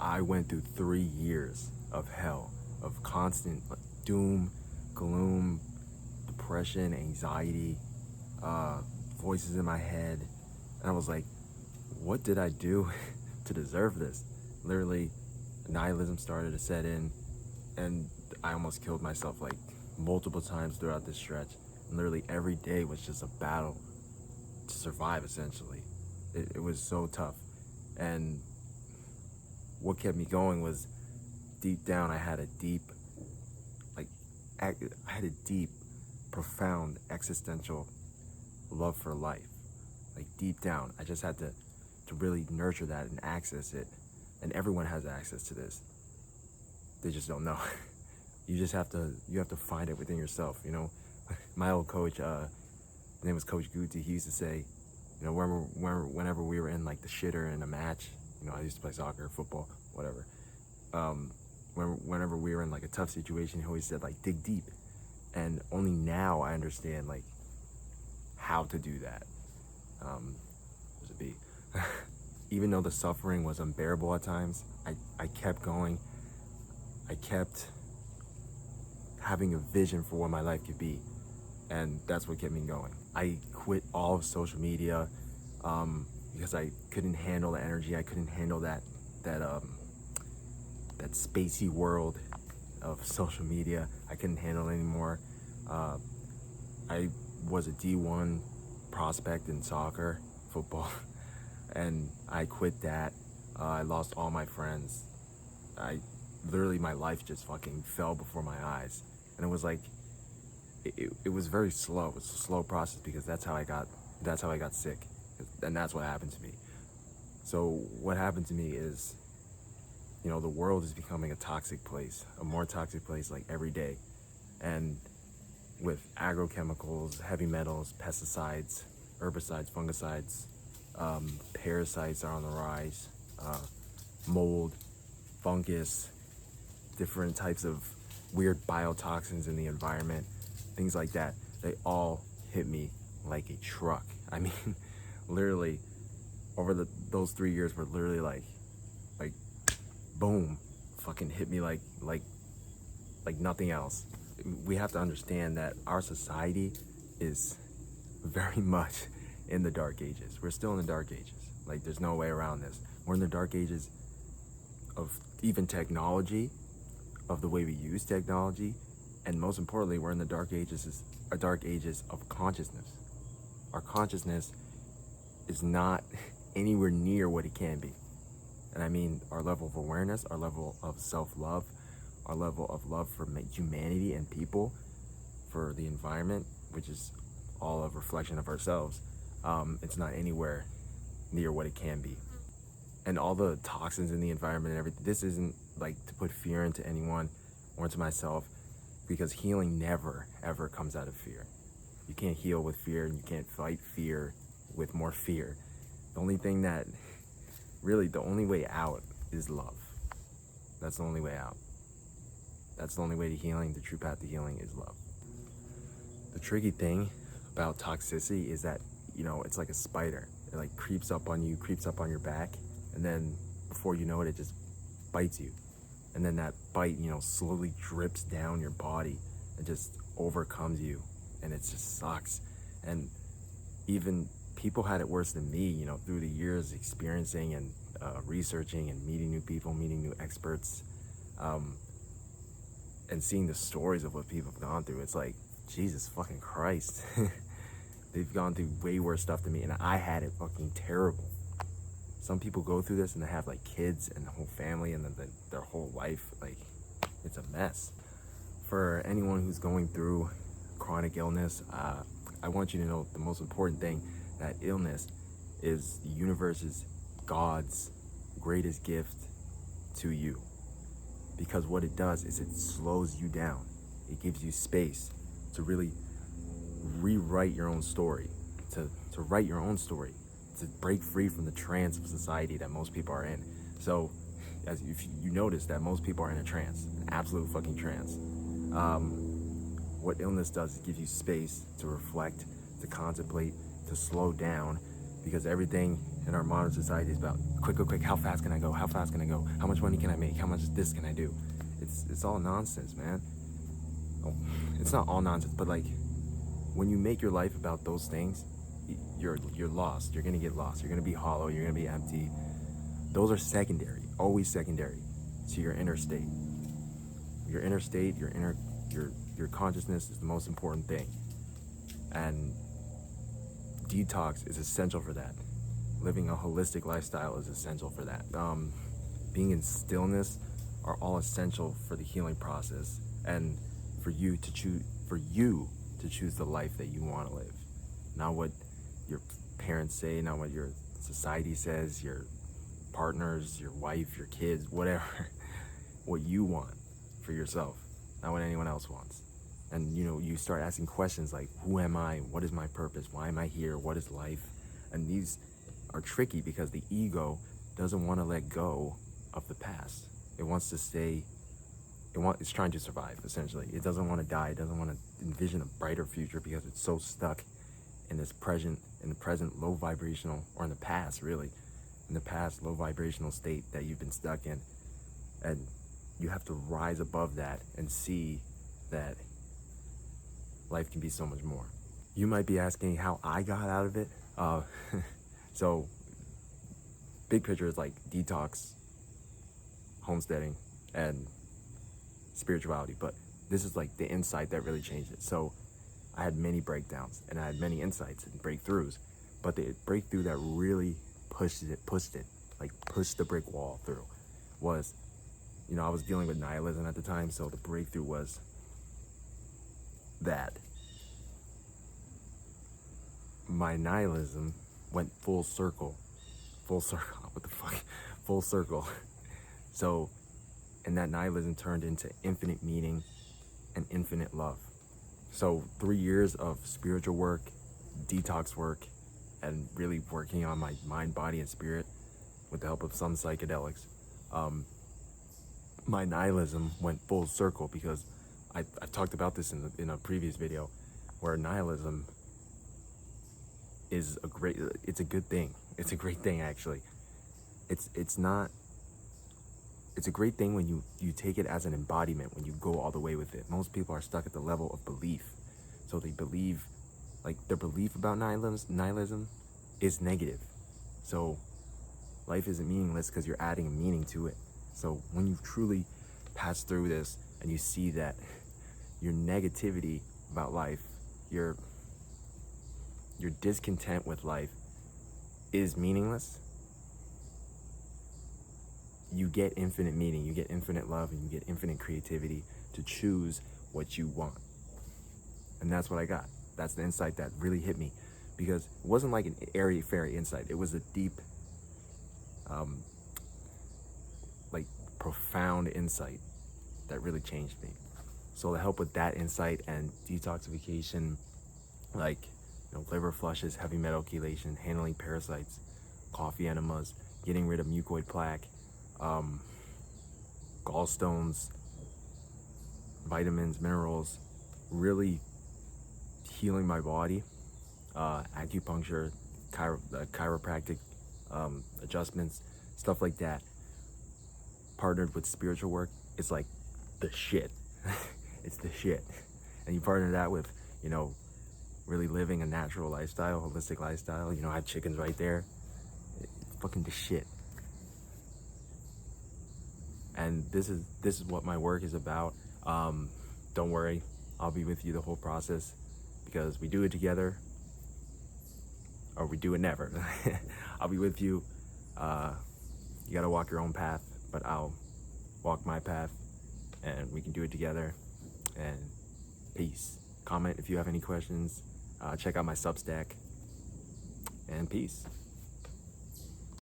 I went through 3 years of hell, of constant doom, gloom, depression, anxiety, voices in my head. And I was like, what did I do to deserve this? Literally, nihilism started to set in, and I almost killed myself like multiple times throughout this stretch. And literally every day was just a battle to survive, essentially. It was so tough. And what kept me going was, deep down, I had a deep, profound existential love for life. Like deep down, I just had to really nurture that and access it. And everyone has access to this. They just don't know. You have to find it within yourself, you know? My old coach, his name was Coach Guti, he used to say, you know, whenever we were in like the shitter in a match, you know, I used to play soccer, football, whatever. Whenever we were in like a tough situation, he always said like, dig deep. And only now I understand like how to do that. There's a B. Even though the suffering was unbearable at times, I kept going. I kept having a vision for what my life could be. And that's what kept me going. I quit all of social media because I couldn't handle the energy. I couldn't handle that spacey world of social media. I couldn't handle it anymore. I was a D1 prospect in soccer, football, and I quit that. I lost all my friends. Literally, my life just fucking fell before my eyes. And it was like, it was very slow. It was a slow process because that's how I got sick. And that's what happened to me. So what happened to me is, you know, the world is becoming a toxic place, a more toxic place like every day. And with agrochemicals, heavy metals, pesticides, herbicides, fungicides, parasites are on the rise, mold, fungus, different types of weird biotoxins in the environment, things like that. They all hit me like a truck. I mean, literally, over those 3 years were literally like boom, fucking hit me like nothing else. We have to understand that our society is very much in the dark ages. We're still in the dark ages. Like, there's no way around this. We're in the dark ages of even technology, of the way we use technology, and most importantly, we're in the dark ages of consciousness. Our consciousness is not anywhere near what it can be. And I mean, our level of awareness, our level of self-love, our level of love for humanity and people, for the environment, which is all a reflection of ourselves, it's not anywhere near what it can be. And all the toxins in the environment and everything, this isn't like to put fear into anyone or into myself, because healing never, ever comes out of fear. You can't heal with fear, and you can't fight fear with more fear. The only thing that, really, the only way out is love. That's the only way out. That's the only way to healing. The true path to healing is love. The tricky thing about toxicity is that, you know, it's like a spider. It like creeps up on you, creeps up on your back, and then before you know it, it just bites you. And then that bite, you know, slowly drips down your body and just overcomes you. And it just sucks. And even people had it worse than me, you know, through the years experiencing and researching and meeting new people, meeting new experts, and seeing the stories of what people have gone through. It's like, Jesus fucking Christ. They've gone through way worse stuff than me, and I had it fucking terrible. Some people go through this and they have like kids and the whole family and then their whole life. Like, it's a mess. For anyone who's going through chronic illness, I want you to know the most important thing, that illness is the universe's, God's greatest gift to you. Because what it does is it slows you down. It gives you space to really rewrite your own story, to write your own story, to break free from the trance of society that most people are in. So, as if you notice that most people are in a trance, an absolute fucking trance. What illness does is give you space to reflect, to contemplate, to slow down, because everything And our modern society is about quick, how fast can I go? How fast can I go? How much money can I make? How much this can I do? It's all nonsense, man. Oh, it's not all nonsense, but like when you make your life about those things, you're lost. You're gonna get lost. You're gonna be hollow. You're gonna be empty. Those are secondary, always secondary to your inner state. Your inner state, your consciousness is the most important thing, and detox is essential for that. Living a holistic lifestyle is essential for that. Being in stillness are all essential for the healing process, and for you to choose the life that you want to live, not what your parents say, not what your society says, your partners, your wife, your kids, whatever. What you want for yourself, not what anyone else wants. And you start asking questions like, who am I? What is my purpose? Why am I here? What is life? And these are tricky because the ego doesn't want to let go of the past. It wants to stay, it's trying to survive, essentially. It doesn't want to die. It doesn't want to envision a brighter future because it's so stuck in the present low vibrational, or in the past, really, in the past low vibrational state that you've been stuck in. And you have to rise above that and see that life can be so much more. You might be asking how I got out of it. So big picture is like detox, homesteading, and spirituality, but this is like the insight that really changed it. So I had many breakdowns and I had many insights and breakthroughs, but the breakthrough that really pushed the brick wall through was, I was dealing with nihilism at the time, so the breakthrough was that my nihilism went full circle, what the fuck, full circle. So, and that nihilism turned into infinite meaning and infinite love. So 3 years of spiritual work, detox work, and really working on my mind, body, and spirit with the help of some psychedelics, my nihilism went full circle, because I've talked about this in a previous video, where nihilism is it's a good thing. It's a great thing, actually. It's a great thing when you take it as an embodiment, when you go all the way with it. Most people are stuck at the level of belief. So they believe, like, their belief about nihilism is negative. So life isn't meaningless because you're adding a meaning to it. So when you truly pass through this and you see that your negativity about life, your discontent with life is meaningless, you get infinite meaning, you get infinite love, and you get infinite creativity to choose what you want. And that's what I got. That's the insight that really hit me, because it wasn't like an airy-fairy insight. It was a deep, like, profound insight that really changed me. So to help with that insight and detoxification, like, liver flushes, heavy metal chelation, handling parasites, coffee enemas, getting rid of mucoid plaque, gallstones, vitamins, minerals, really healing my body, acupuncture, chiropractic adjustments, stuff like that, partnered with spiritual work, it's like the shit. It's the shit. And you partner that with, really living a natural lifestyle, holistic lifestyle. I have chickens right there. It's fucking the shit. And this is what my work is about. Don't worry, I'll be with you the whole process, because we do it together, or we do it never. I'll be with you. You gotta walk your own path, but I'll walk my path, and we can do it together. And peace. Comment if you have any questions. Check out my Substack, and peace.